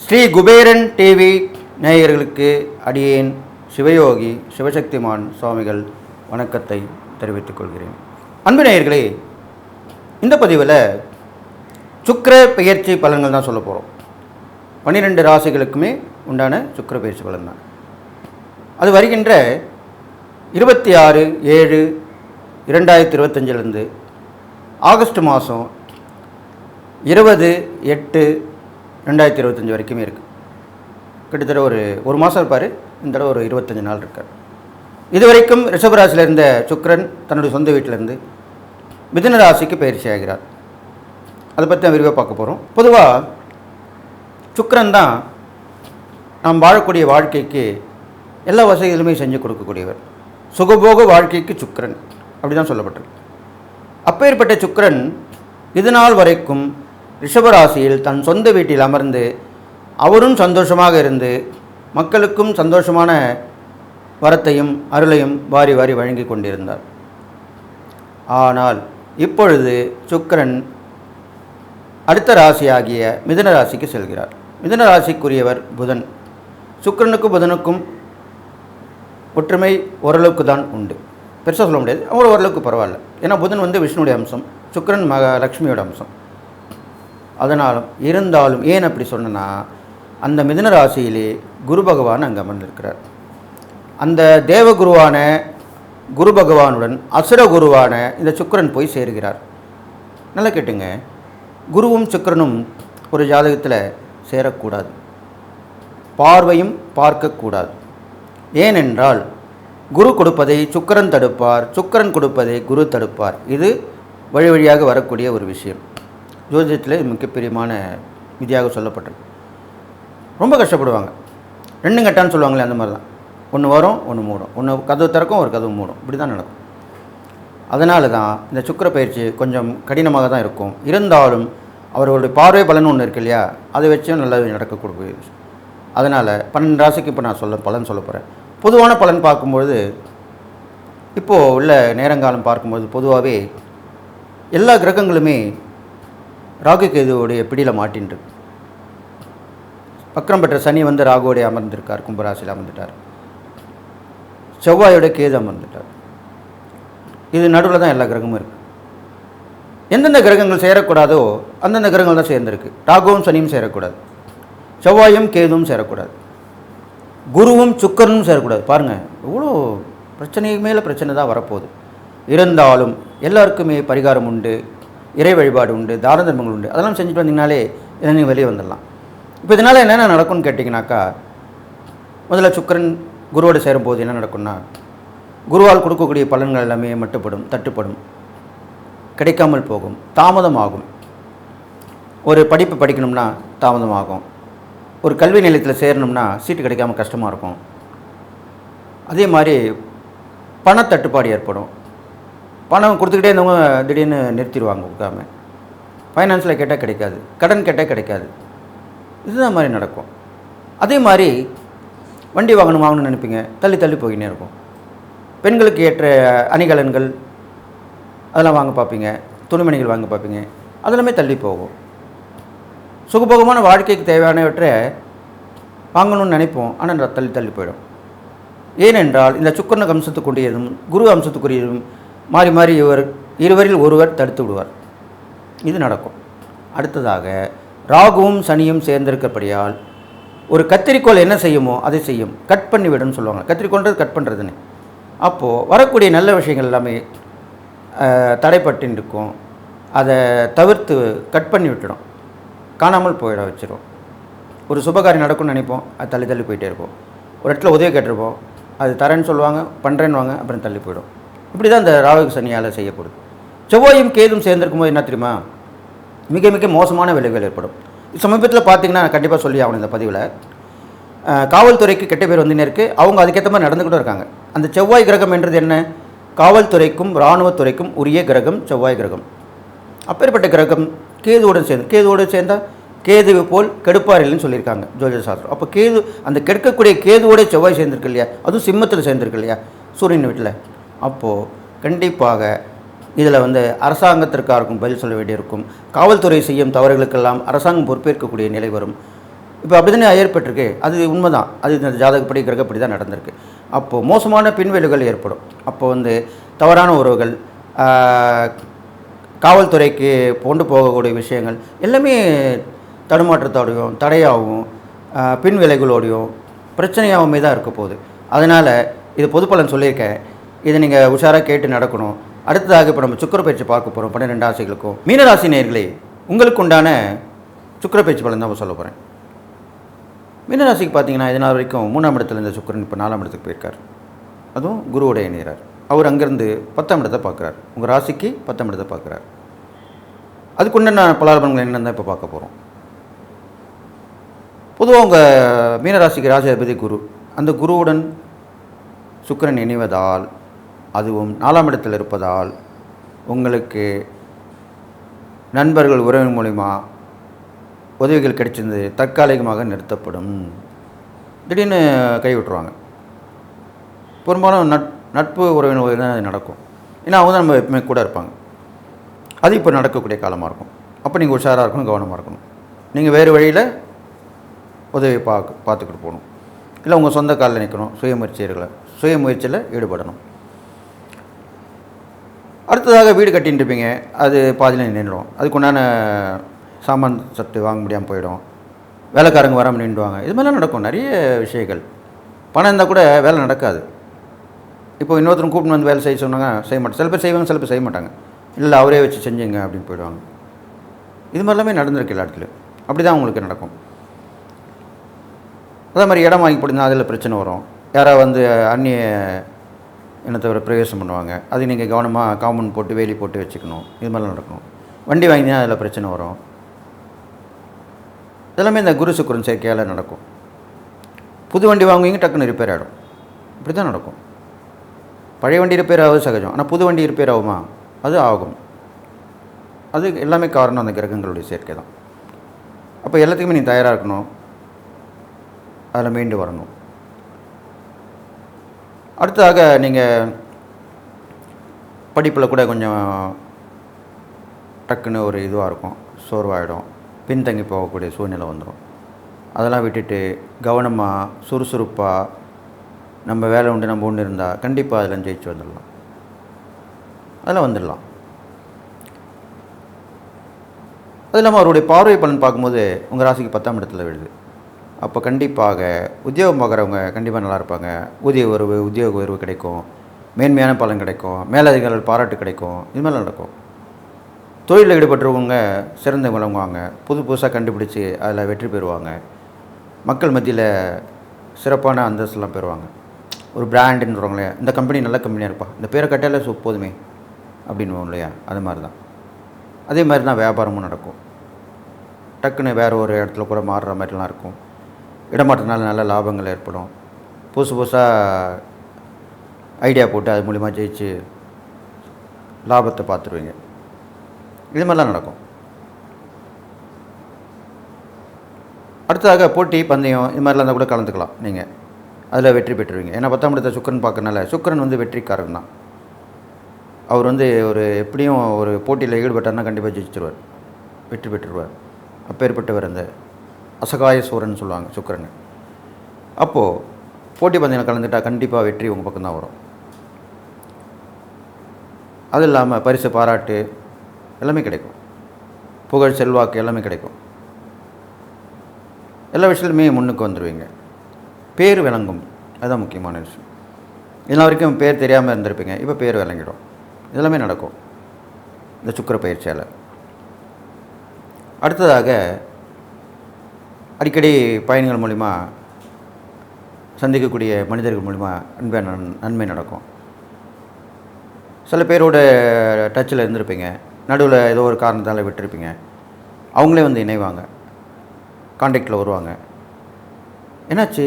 Sri Kuberan TV நேயர்களுக்கு அடியேன் சிவயோகி சிவசக்திமான் சுவாமிகள் வணக்கத்தை தெரிவித்துக் கொள்கிறேன். அன்பு நேயர்களே, இந்த பதிவில் சுக்கிர பெயர்ச்சி பலன்கள் தான் சொல்ல போகிறோம். 12 ராசிகளுக்குமே உண்டான சுக்கிர பெயர்ச்சி பலன் தான். அது வருகின்ற 26/7/2025 ஆகஸ்ட் மாதம் 20/8/2025 வரைக்குமே இருக்குது. கிட்டத்தட்ட ஒரு மாதம் இருப்பார். இந்த தடவை ஒரு 25 நாள் இருக்கார். இது வரைக்கும் ரிஷபராசியில் இருந்த சுக்கிரன் தன்னுடைய சொந்த வீட்டிலேருந்து மிதுன ராசிக்கு பயிற்சி ஆகிறார். அதை பற்றி தான் விரிவாக பார்க்க போகிறோம். பொதுவாக சுக்கிரன் தான் நாம் வாழக்கூடிய வாழ்க்கைக்கு எல்லா வசதிகளுமே செஞ்சு கொடுக்கக்கூடியவர். சுகபோக வாழ்க்கைக்கு சுக்கிரன் அப்படி தான் சொல்லப்பட்டிருக்கு. அப்பேற்பட்ட சுக்கிரன் இது நாள் வரைக்கும் ரிஷபராசியில் தன் சொந்த வீட்டில் அமர்ந்து அவரும் சந்தோஷமாக இருந்து மக்களுக்கும் சந்தோஷமான வரத்தையும் அருளையும் வாரி வாரி வழங்கி கொண்டிருந்தார். ஆனால் இப்பொழுது சுக்கிரன் அடுத்த ராசியாகிய மிதுன ராசிக்கு செல்கிறார். மிதுன ராசிக்குரியவர் புதன். சுக்கிரனுக்கும் புதனுக்கும் ஒற்றுமை ஓரளவுக்கு தான் உண்டு. பெருசாக சொல்ல முடியாது, அவர் ஓரளவுக்கு பரவாயில்ல. ஏன்னா புதன் விஷ்ணுடைய அம்சம், சுக்கிரன் லக்ஷ்மியோட அம்சம். அதனாலும் இருந்தாலும் ஏன் அப்படி சொன்னா, அந்த மிதுன ராசியிலே குரு பகவான் அங்கே அமர்ந்திருக்கிறார். அந்த தேவகுருவான குரு பகவானுடன் அசுர குருவான இந்த சுக்கிரன் போய் சேருகிறார். நல்லா கேட்டுங்க, குருவும் சுக்கிரனும் ஒரு ஜாதகத்தில் சேரக்கூடாது, பார்வையும் பார்க்கக்கூடாது. ஏனென்றால் குரு கொடுப்பதை சுக்கிரன் தடுப்பார், சுக்கிரன் கொடுப்பதை குரு தடுப்பார். இது வழி வழியாக வரக்கூடிய ஒரு விஷயம். ஜோதிடத்தில் மிகப்பெரியமான விதியாக சொல்லப்பட்டது. ரொம்ப கஷ்டப்படுவாங்க. 2 கட்டான்னு சொல்லுவாங்களே, அந்த மாதிரி தான். ஒன்று வரும், ஒன்று மூடும். ஒன்று கதவு திறக்கும், ஒரு கதவு மூடும். இப்படி தான் நடக்கும். அதனால தான் இந்த சுக்கிர பயிற்சி கொஞ்சம் கடினமாக தான் இருக்கும். இருந்தாலும் அவர்களுடைய பார்வை பலன் ஒன்று இருக்கு இல்லையா, அதை வச்சும் நல்லா நடக்கக்கூடிய விஷயம். அதனால் 12 ராசிக்கு இப்போ நான் பலன் சொல்ல போகிறேன். பொதுவான பலன் பார்க்கும்பொழுது, இப்போது உள்ள நேரங்காலம் பார்க்கும்போது பொதுவாகவே எல்லா கிரகங்களுமே ராகு கேதுவோடைய பிடியில் மாட்டின்று. வக்ரம் பெற்ற சனி ராகுவோடைய அமர்ந்திருக்கார், கும்பராசியில் அமர்ந்துட்டார். செவ்வாயோட கேது அமர்ந்துட்டார். இது நடுவில் தான் எல்லா கிரகமும் இருக்குது. எந்தெந்த கிரகங்கள் சேரக்கூடாதோ அந்தந்த கிரகங்கள் தான் சேர்ந்துருக்கு. ராகுவும் சனியும் சேரக்கூடாது, செவ்வாயும் கேதுவும் சேரக்கூடாது, குருவும் சுக்கிரனும் சேரக்கூடாது. பாருங்கள், எவ்வளோ பிரச்சனைக்கு மேலே பிரச்சனை தான் வரப்போகுது. இருந்தாலும் எல்லாருக்குமே பரிகாரம் உண்டு, இறை வழிபாடு உண்டு, தான தர்மங்கள் உண்டு. அதெல்லாம் செஞ்சுட்டு வந்தீங்கனாலே நீங்கள் வெளியே வந்துடலாம். இப்போ இதனால் என்னென்ன நடக்கும்னு கேட்டிங்கனாக்கா, முதல்ல சுக்கிரன் குருவோடு சேரும்போது என்ன நடக்கும்னா, குருவால் கொடுக்கக்கூடிய பலன்கள் எல்லாமே மட்டுப்படும், தட்டுப்படும், கிடைக்காமல் போகும், தாமதமாகும். ஒரு படிப்பு படிக்கணும்னா தாமதமாகும். ஒரு கல்வி நிலையத்தில் சேரணும்னா சீட்டு கிடைக்காமல் கஷ்டமாக இருக்கும். அதே மாதிரி பணத்தட்டுப்பாடு ஏற்படும். பணம் கொடுத்துக்கிட்டே இருந்தவங்க திடீர்னு நிறுத்திடுவாங்க கொடுக்காம. ஃபைனான்ஸில் கேட்டால் கிடைக்காது, கடன் கேட்டால் கிடைக்காது. இதுதான் மாதிரி நடக்கும். அதே மாதிரி வண்டி வாங்கணும்னு நினைப்பீங்க, தள்ளி தள்ளி போயினே இருக்கும். பெண்களுக்கு ஏற்ற அணிகலன்கள் அதெல்லாம் வாங்க பார்ப்பீங்க, துணிமணிகள் வாங்க பார்ப்பீங்க, அதெல்லாமே தள்ளி போகும். சுகபோகமான வாழ்க்கைக்கு தேவையானவற்றை வாங்கணும்னு நினைப்போம், ஆனால் தள்ளி தள்ளி போயிடும். ஏனென்றால் இந்த சுக்கிரனுக்கு அம்சத்துக்குரியதும் குரு அம்சத்துக்குரியதும் மாறி மாறி இருவரில் ஒருவர் தடுத்து விடுவார். இது நடக்கும். அடுத்ததாக ராகுவும் சனியும் சேர்ந்திருக்கப்படியால் ஒரு கத்திரிக்கோள் என்ன செய்யுமோ அதை செய்யும், கட் பண்ணி விடுன்னு சொல்லுவாங்க. கத்திரிக்கோள்ன்றது கட் பண்ணுறதுன்னு. அப்போது வரக்கூடிய நல்ல விஷயங்கள் எல்லாமே தடைப்பட்டு இருக்கும். அதை தவிர்த்து கட் பண்ணி விட்டுடும், காணாமல் போயிட வச்சிடும். ஒரு சுபகாரியம் நடக்கும்னு நினைப்போம், அது தள்ளி தள்ளி போயிட்டே இருக்கும். ஒரு இடத்துல உதவி கேட்டிருப்போம், அது தரேன்னு சொல்லுவாங்க, பண்ணுறேன்னு வாங்க, அப்புறம் தள்ளி போயிடும். இப்படி தான் இந்த ராகு சனியால் செய்யப்படுது. செவ்வாயும் கேதும் சேர்ந்திருக்கும் போது என்ன தெரியுமா, மிக மிக மோசமான விளைவுகள் ஏற்படும். சமீபத்தில் பார்த்தீங்கன்னா கண்டிப்பாக சொல்லி ஆகணும் இந்த பதிவில். காவல்துறைக்கு கெட்ட பேர் வந்துன்னே இருக்குது. அவங்க அதுக்கேற்ற மாதிரி நடந்துக்கிட்டு இருக்காங்க. அந்த செவ்வாய் கிரகம் என்றது என்ன, காவல்துறைக்கும் இராணுவத்துறைக்கும் உரிய கிரகம் செவ்வாய் கிரகம். அப்பேற்பட்ட கிரகம் கேதுவோடு சேர்ந்தால் கேது போல் கெடுப்பார் இல்லைன்னு சொல்லியிருக்காங்க ஜோதிட சாஸ்திரம். அப்போ கேது, அந்த கெடுக்கக்கூடிய கேதுவோட செவ்வாய் சேர்ந்திருக்கு இல்லையா, அதுவும் சிம்மத்தில் சேர்ந்திருக்கு இல்லையா, சூரியன் வீட்டில். அப்போது கண்டிப்பாக இதில் வந்து அரசாங்கத்திற்காருக்கும் பதில் சொல்ல வேண்டியிருக்கும். காவல்துறை செய்யும் தவறுகளுக்கெல்லாம் அரசாங்கம் பொறுப்பேற்கக்கூடிய நிலை வரும். இப்போ அப்படி தானே ஏற்பட்டிருக்கு. அது உண்மைதான். அது இந்த ஜாதகப்படி கிரகப்படி தான் நடந்திருக்கு. அப்போது மோசமான பின்விளைவுகள் ஏற்படும். அப்போ வந்து தவறான உறவுகள், காவல்துறைக்கு கொண்டு போகக்கூடிய விஷயங்கள் எல்லாமே தடுமாற்றத்தோடையும் தடையாகவும் பின்விளைவுகளோடையும் பிரச்சனையாகவுமே தான் இருக்க போகுது. அதனால் இது பொது பலன் சொல்லியிருக்கேன். இதை நீங்கள் உஷாராக கேட்டு நடக்கணும். அடுத்ததாக இப்போ நம்ம சுக்கிர பயிற்சி பார்க்க போகிறோம் 12 ராசிகளுக்கும். மீனராசி நேயர்களே, உங்களுக்கு உண்டான சுக்கிர பயிற்சி பலன் தான் சொல்ல போகிறேன். மீனராசிக்கு பார்த்தீங்கன்னா இதனால் வரைக்கும் 3ஆம் இடத்துல இருந்த சுக்கிரன் இப்போ 4ஆம் இடத்துக்கு போயிருக்கார். அதுவும் குருவோடைய இணைகிறார். அவர் அங்கேருந்து 10ஆம் இடத்தை பார்க்குறார். உங்கள் ராசிக்கு 10ஆம் இடத்தை பார்க்குறார். அதுக்குண்டான பலாபலன்கள் என்னென்னு தான் இப்போ பார்க்க போகிறோம். பொதுவாக உங்கள் மீனராசிக்கு ராசிபதி குரு. அந்த குருவுடன் சுக்கிரன் இணைவதால், அதுவும் 4ஆம் இடத்தில் இருப்பதால் உங்களுக்கு நண்பர்கள் உறவின் மூலிமா உதவிகள் கிடைச்சிருந்து தற்காலிகமாக நிறுத்தப்படும். திடீர்னு கைவிட்டுருவாங்க. பெரும்பாலும் நட்பு உறவினர் தான் அது நடக்கும். ஏன்னா அவங்க தான் நம்ம எப்பவுமே கூட இருப்பாங்க. அது இப்போ நடக்கக்கூடிய காலமாக இருக்கும். அப்போ நீங்கள் உஷாராக இருக்கணும், கவனமாக இருக்கணும். நீங்கள் வேறு வழியில் உதவி பார்த்துக்கிட்டு போகணும். இல்லை உங்கள் சொந்த காலில் நிற்கணும். சுயமுயற்சியில் ஈடுபடணும். அடுத்ததாக வீடு கட்டின்னு இருப்பீங்க. அது பாதியில் நின்றுடும். அதுக்குண்டான சாமான் சத்து வாங்க முடியாமல் போயிடும். வேலைக்காரங்க வராமல் நின்றுவாங்க. இது மாதிரிலாம் நடக்கும். நிறைய விஷயங்கள். பணம் இருந்தால் கூட வேலை நடக்காது. இப்போ இன்னொருத்தரும் கூப்பிட்டு வந்து வேலை செய்ய சொன்னாங்க, செய்ய மாட்டேன். சில பேர் செய்வாங்க, சில பேர் செய்ய மாட்டாங்க. இல்லை அவரே வச்சு செஞ்சுங்க அப்படின்னு போயிடுவாங்க. இது மாதிரிலாமே நடந்திருக்கு எல்லா இடத்துலையும். அப்படி தான் உங்களுக்கு நடக்கும். அதே மாதிரி இடம் வாங்கி போட்டிருந்தால் அதில் பிரச்சனை வரும். யாராவது வந்து அந்நிய இனத்தவரை பிரவேசம் பண்ணுவாங்க. அது நீங்கள் கவனமாக காம்பவுண்ட் போட்டு வேலி போட்டு வச்சுக்கணும். இது மாதிரிலாம் நடக்கும். வண்டி வாங்கினா அதில் பிரச்சனை வரும். இதெல்லாமே இந்த குரு சுக்கிரன் சேர்க்கையால் நடக்கும். புது வண்டி வாங்குவீங்க, டக்குன்னு ரிப்பேர் ஆகிடும். இப்படி தான் நடக்கும். பழைய வண்டி ரிப்பேர் ஆகுது சகஜம். ஆனால் புது வண்டி ரிப்பேர் ஆகுமா? அது ஆகும். அது எல்லாமே காரணம் அந்த கிரகங்களுடைய சேர்க்கை தான். அப்போ எல்லாத்துக்குமே நீங்கள் தயாராக இருக்கணும். அதில் மீண்டு வரணும். அடுத்ததாக நீங்கள் படிப்பில் கூட கொஞ்சம் டக்குன்னு ஒரு இதுவாக இருக்கும், சோர்வாகிடும், பின்தங்கி போகக்கூடிய சூழ்நிலை வந்துடும். அதெல்லாம் விட்டுட்டு கவனமாக சுறுசுறுப்பாக நம்ம வேலை உண்டு நம்ம ஒன்று இருந்தால் கண்டிப்பாக அதில் ஜெயிச்சு வந்துடலாம். அதெல்லாம் வந்துடலாம். அது இல்லாமல் அவருடைய பார்வை பலன் பார்க்கும்போது உங்கள் ராசிக்கு 10ஆம் இடத்துல விழுது. அப்போ கண்டிப்பாக உத்தியோகம் பார்க்குறவங்க கண்டிப்பாக நல்லா இருப்பாங்க. உத்தியோக உயர்வு கிடைக்கும், மேன்மையான பலன் கிடைக்கும், மேலதிகாரிகள் பாராட்டு கிடைக்கும். இது மாதிரிலாம் நடக்கும். தொழிலில் ஈடுபட்டுருவங்க சிறந்து விளங்குவாங்க. புதுசாக கண்டுபிடிச்சி அதில் வெற்றி பெறுவாங்க. மக்கள் மத்தியில் சிறப்பான அந்தஸ்துலாம் பெறுவாங்க. ஒரு பிராண்டுன்றவங்களே, இந்த கம்பெனி நல்ல கம்பெனியாக இருப்பா, இந்த பேரை கட்டாலே போதுமே அப்படின்வோம் இல்லையா? அது மாதிரி தான். அதே மாதிரி தான் வியாபாரமும் நடக்கும். டக்குன்னு வேறு ஒரு இடத்துல கூட மாறுற மாதிரிலாம் இருக்கும். இடமாற்றனால நல்ல லாபங்கள் ஏற்படும். புதுசாக ஐடியா போட்டு அது மூலிமா ஜெயிச்சு லாபத்தை பார்த்துருவீங்க. இது மாதிரிலாம் நடக்கும். அடுத்ததாக போட்டி, பந்தயம் இது மாதிரிலாம் இருந்தால் கூட கலந்துக்கலாம். நீங்கள் அதில் வெற்றி பெற்றுருவீங்க. ஏன்னா 10ஆம் இடத்தை சுக்கிரன் பார்க்கறனால, சுக்கிரன் வந்து வெற்றிக்காரன் தான். அவர் வந்து ஒரு எப்படியும் ஒரு போட்டியில் ஈடுபட்டார்னா கண்டிப்பாக ஜெயிச்சிருவார், வெற்றி பெற்றுருவார். அப்பேற்பட்டவர் அந்த அசகாய சூரன் சொல்லுவாங்க சுக்கிரன். அப்போது போட்டி பந்தயம் கலந்துட்டால் கண்டிப்பாக வெற்றி உங்கள் பக்கம் தான் வரும். அது இல்லாமல் பரிசு, பாராட்டு எல்லாமே கிடைக்கும். புகழ், செல்வாக்கு எல்லாமே கிடைக்கும். எல்லா விஷயத்துலையுமே முன்னுக்கு வந்துடுவீங்க. பேர் விளங்கும். அதுதான் முக்கியமான விஷயம். இதெல்லாம் வரைக்கும் பேர் தெரியாமல் இருந்திருப்பீங்க, இப்போ பேர் விளங்கிடும். இதெல்லாமே நடக்கும் இந்த சுக்கிர பயிற்சியால். அடுத்ததாக அடிக்கடி பயணிகள் மூலிமா சந்திக்கக்கூடிய மனிதர்கள் மூலிமா நன்மை நடக்கும். சில பேரோட டச்சில் இருந்திருப்பீங்க, நடுவில் ஏதோ ஒரு காரணத்தால் விட்டுருப்பீங்க. அவங்களே வந்து இணைவாங்க, கான்டாக்டில் வருவாங்க. என்னாச்சு,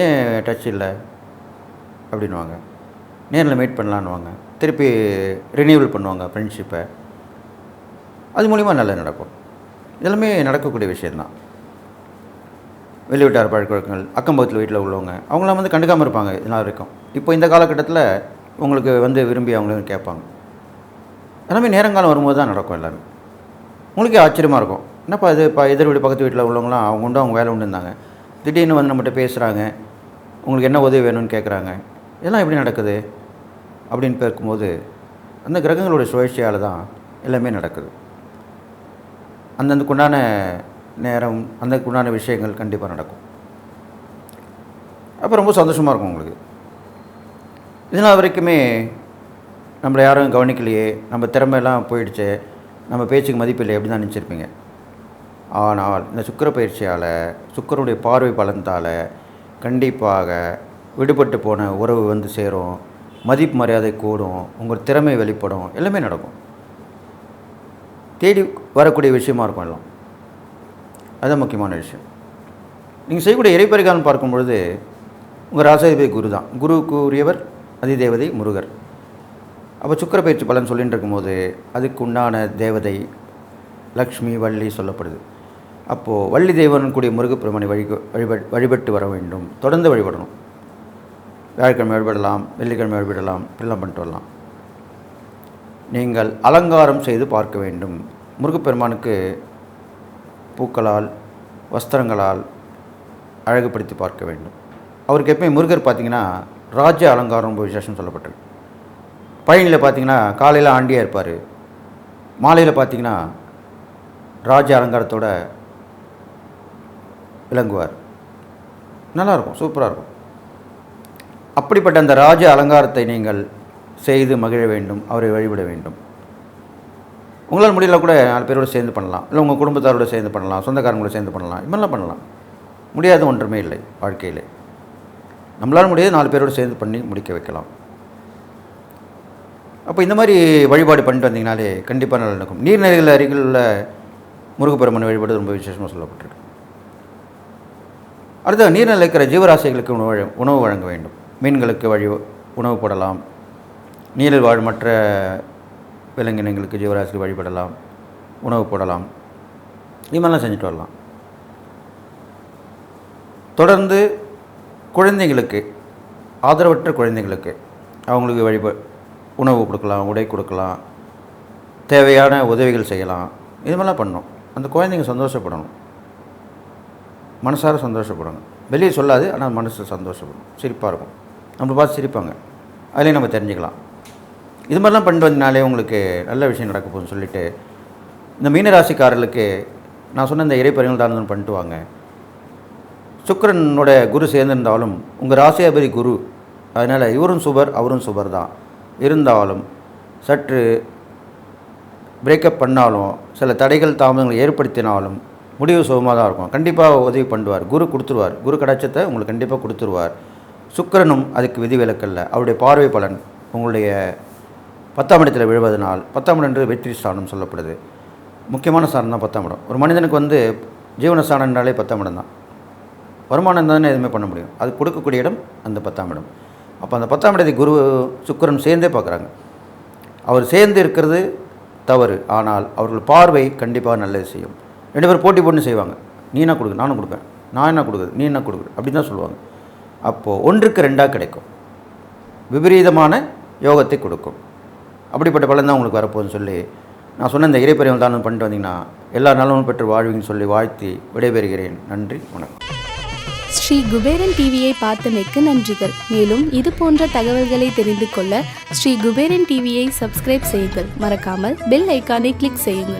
ஏன் டச் இல்லை அப்படின்வாங்க. நேரில் மீட் பண்ணலான்னுவாங்க. திருப்பி ரினியூவல் பண்ணுவாங்க ஃப்ரெண்ட்ஷிப்பை. அது மூலிமா நல்லா நடக்கும். இதெல்லாமே நடக்கக்கூடிய விஷயந்தான். வெளிவிட்டார் பழக்கவழக்கங்கள், அக்கம்பக்கத்தில் வீட்டில் உள்ளவங்க அவங்களாம் வந்து கண்டுக்காமல் இருப்பாங்க இதனால் வரைக்கும். இப்போ இந்த காலகட்டத்தில் உங்களுக்கு வந்து விரும்பி அவங்களும் கேட்பாங்க. எல்லாமே நேரங்காலம் வரும்போது தான் நடக்கும் எல்லோரும். உங்களுக்கே ஆச்சரியமாக இருக்கும், என்னப்பா இது இப்போ எதிர் வீடு பக்கத்து வீட்டில் உள்ளவங்களாம் அவங்க உண்டு அவங்க வேலை உண்டு இருந்தாங்க, திடீர்னு வந்து நம்மகிட்ட பேசுகிறாங்க, உங்களுக்கு என்ன உதவி வேணும்னு கேட்குறாங்க, இதெல்லாம் எப்படி நடக்குது அப்படின்னு பார்க்கும்போது அந்த கிரகங்களுடைய சுழற்சியால் தான் எல்லாமே நடக்குது. அந்தந்துக்குண்டான நேரம், அந்தக்குண்டான விஷயங்கள் கண்டிப்பாக நடக்கும். அப்போ ரொம்ப சந்தோஷமாக இருக்கும் உங்களுக்கு. இதனால் வரைக்குமே நம்மளை யாரும் கவனிக்கலையே, நம்ம திறமையெல்லாம் போயிடுச்சு, நம்ம பேச்சுக்கு மதிப்பில்லை அப்படி தான் நினச்சிருப்பீங்க. ஆனால் இந்த சுக்கிர பயிற்சியால், சுக்கிரனுடைய பார்வை பலத்தால் கண்டிப்பாக விடுபட்டு போன உறவு வந்து சேரும், மதிப்பு மரியாதை கூடும், உங்கள் திறமை வெளிப்படும், எல்லாமே நடக்கும். தேடி வரக்கூடிய விஷயமா இருக்கும் எல்லாம். அதுதான் முக்கியமான விஷயம். நீங்கள் செய்யக்கூடிய இறைப்பரிகாரம் பார்க்கும் பொழுது உங்கள் ராசாதிபதி குரு தான். குருவுக்கு உரியவர் அதிதேவதை முருகர். அப்போ சுக்கிர பயிற்சி பலன் சொல்லிட்டு இருக்கும்போது அதுக்கு உண்டான தேவதை லக்ஷ்மி, வள்ளி சொல்லப்படுது. அப்போது வள்ளி தேவன் கூடிய முருகப்பெருமானை வழிபட்டு வர வேண்டும். தொடர்ந்து வழிபடணும். வியாழக்கிழமை வழிபடலாம், வெள்ளிக்கிழமை வழிபடலாம், இப்படிலாம் பண்ணிட்டு வரலாம். நீங்கள் அலங்காரம் செய்து பார்க்க வேண்டும். முருகப்பெருமானுக்கு பூக்களால், வஸ்திரங்களால் அழகுபடுத்தி பார்க்க வேண்டும். அவருக்கு எப்போயும் முருகர் பார்த்திங்கன்னா ராஜ அலங்காரம் ரொம்ப விசேஷம் சொல்லப்பட்டிருக்கு. பழனியில் பார்த்திங்கன்னா காலையில் ஆண்டியாக இருப்பார், மாலையில் பார்த்திங்கன்னா ராஜ அலங்காரத்தோடு விளங்குவார். நல்லாயிருக்கும், சூப்பராக இருக்கும். அப்படிப்பட்ட அந்த ராஜ அலங்காரத்தை நீங்கள் செய்து மகிழ வேண்டும், அவரை வழிபட வேண்டும். உங்களால் முடியல கூட 4 பேரோடு சேர்ந்து பண்ணலாம், இல்லை உங்கள் குடும்பத்தாரோடு சேர்ந்து பண்ணலாம், சொந்தக்காரங்களோட சேர்ந்து பண்ணலாம், இப்படிலாம் பண்ணலாம். முடியாத ஒன்றுமே இல்லை வாழ்க்கையில். நம்மளால் முடியாது 4 பேரோடு சேர்ந்து பண்ணி முடிக்க வைக்கலாம். அப்போ இந்த மாதிரி வழிபாடு பண்ணிட்டு வந்தீங்கனாலே கண்டிப்பாக நல்லா நடக்கும். நீர்நிலைகள் அருகில் உள்ள முருகப்பெருமானை வழிபாடு ரொம்ப விசேஷமாக சொல்லப்பட்டிருக்கு. அடுத்த நீர்நிலை இருக்கிற ஜீவராசிகளுக்கு உணவு வழங்க வேண்டும். மீன்களுக்கு உணவு போடலாம், நீரில் வாழும் மற்ற விலங்கினங்களுக்கு ஜீவராசிக்கு வழிபடலாம், உணவு போடலாம், இது மாதிரிலாம் செஞ்சுட்டு வரலாம். தொடர்ந்து குழந்தைங்களுக்கு, ஆதரவற்ற குழந்தைங்களுக்கு அவங்களுக்கு உணவு கொடுக்கலாம், உடை கொடுக்கலாம், தேவையான உதவிகள் செய்யலாம், இது மாதிரிலாம் பண்ணணும். அந்த குழந்தைங்க சந்தோஷப்படணும், மனசார சந்தோஷப்படணும். வெளியே சொல்லாது, ஆனால் மனசு சந்தோஷப்படும், சிரிப்பாக இருக்கும். நம்மளை பார்த்து சிரிப்பாங்க, அதுலேயும் நம்ம தெரிஞ்சுக்கலாம். இது மாதிரிலாம் பண்ணிட்டு வந்தனாலே உங்களுக்கு நல்ல விஷயம் நடக்க போகுதுன்னு சொல்லிவிட்டு இந்த மீனராசிக்காரர்களுக்கு நான் சொன்ன இந்த இறைப்பறிகள் தானதுன்னு பண்ணிட்டு வாங்க. சுக்கிரனோட குரு சேர்ந்திருந்தாலும் உங்கள் ராசியாபதி குரு, அதனால் இவரும் சுபர் அவரும் சுபர் தான். இருந்தாலும் சற்று பிரேக்கப் பண்ணாலும், சில தடைகள் தாமதங்களை ஏற்படுத்தினாலும் முடிவு சுகமாக தான் இருக்கும். கண்டிப்பாக உதவி பண்ணுவார், குரு கொடுத்துருவார். குரு கடாட்சத்தை உங்களுக்கு கண்டிப்பாக கொடுத்துருவார். சுக்கிரனும் அதுக்கு விதிவிலக்கல்ல. அவருடைய பார்வை பலன் உங்களுடைய 10ஆம் இடத்தில் விழுவதனால், 10ஆம் இடம் வெற்றி ஸ்தானம் சொல்லப்படுது. முக்கியமான ஸ்தானம் தான் 10ஆம் இடம். ஒரு மனிதனுக்கு வந்து ஜீவனஸ்தானம்னாலே 10ஆம் இடம் தான். வருமானம் தானே எதுவுமே பண்ண முடியும். அது கொடுக்கக்கூடிய இடம் அந்த 10ஆம் இடம். அப்போ அந்த 10ஆம் இடத்தை குரு சுக்கிரன் சேர்ந்தே பார்க்குறாங்க. அவர் சேர்ந்து இருக்கிறது தவறு, ஆனால் அவர்கள் பார்வை கண்டிப்பாக நல்லது செய்யும். 2 பேர் போட்டி போட்டு செய்வாங்க. நீ என்ன கொடுக்க, நானும் கொடுப்பேன், நான் என்ன கொடுக்குறது, நீ என்ன கொடுக்குறது, அப்படி தான் சொல்லுவாங்க. அப்போது 1க்கு 2ஆக கிடைக்கும், விபரீதமான யோகத்தை கொடுக்கும். அப்படிப்பட்ட பலன் தான் உங்களுக்கு வரப்போகுதுன்னு சொல்லி நான் சொன்ன இந்த இறைப்பறிகள் தான் பண்ணிட்டு வந்தீங்கன்னா எல்லா நலமும் பெற்று வாழ்வீங்கன்னு சொல்லி வாழ்த்தி விடைபெறுகிறேன். நன்றி, வணக்கம். ஸ்ரீ குபேரன் டிவியை பார்த்தமைக்கு நன்றிகள். மேலும் இது போன்ற தகவல்களை தெரிந்து கொள்ள ஸ்ரீ குபேரன் டிவியை சப்ஸ்கிரைப் செய்யுங்கள். மறக்காமல் பெல் ஐக்கானை கிளிக் செய்யுங்கள்.